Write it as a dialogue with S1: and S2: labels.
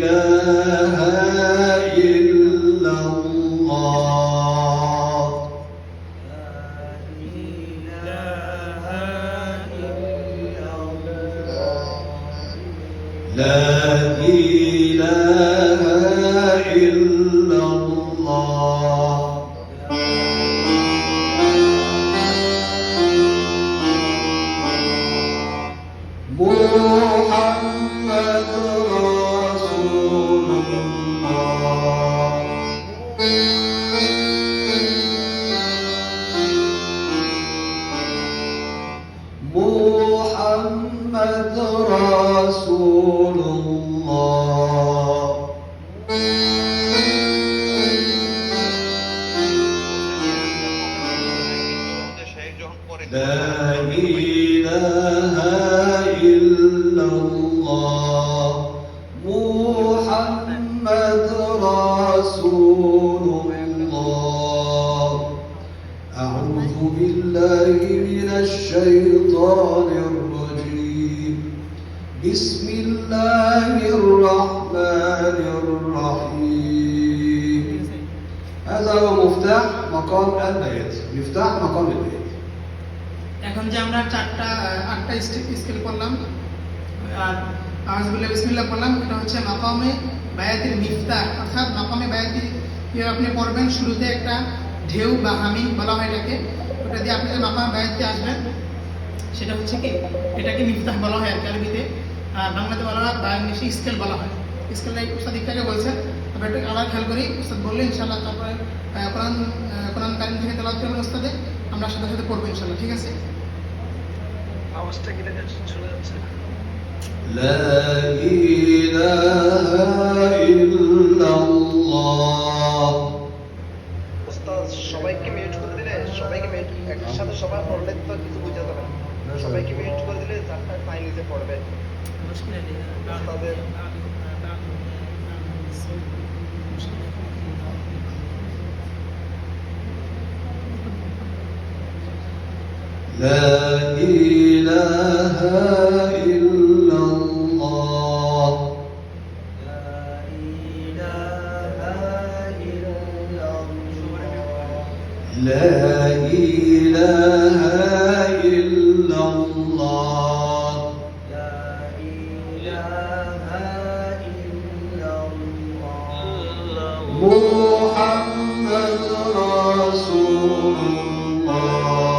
S1: إله إلا الله لا إله إلا الله محمد رسول الله محمد رسول الله لا إله إلا الله محمد رسول الله أعوذ بالله من الشيطان الرجيم بسم الله الرحمن الرحيم هذا هو مفتاح مقام البيت مفتاح مقام البيت
S2: এখন যে আমরা আটটা স্কেল করলাম আর আউযুবিল্লাহি বিসমিল্লাহ করলাম, এটা হচ্ছে মাকামে বায়াতের মিফতাহ, অর্থাৎ মাকামে বায়াতি আপনি পড়বেন। শুরুতে একটা ঢেউ বা হামিং বলা হয় এটাকে, ওটা দিয়ে আপনি যে মাকামে বায়াতে আসবেন সেটা হচ্ছে কি, এটাকে মিফতাহ বলা হয় আর কি আরবিতে, আর বাংলাতে বলা হয় বা ইংলিশে স্কেল বলা হয়। স্কেলটা উস্তাদ একটাকে বলছেন, আমরা একটু আবার খেয়াল করি। উস্তাদ বললেন ইনশাআল্লাহ, তারপরে কোরআন কারীম থেকে তেলাওয়াত করবেন উস্তাদে, আমরা সাথে সাথে পড়বো ইনশাআল্লাহ, ঠিক আছে? আওয়াজটা কি চলে যাচ্ছে?
S1: لا إله إلا الله
S3: উস্তাদ সবাইকে মিউট করে দিলে, সবাইকে মিউট একসাথে সবাই পড়লে তো কিছু বোঝা যাবে না। সবাইকে মিউট করে দিলে যারটা তাই নিজে পড়বে। উস্তাদের
S1: لا إله إلا الله لا إله إلا الله لا إله إلا الله لا إله إلا الله محمد رسول الله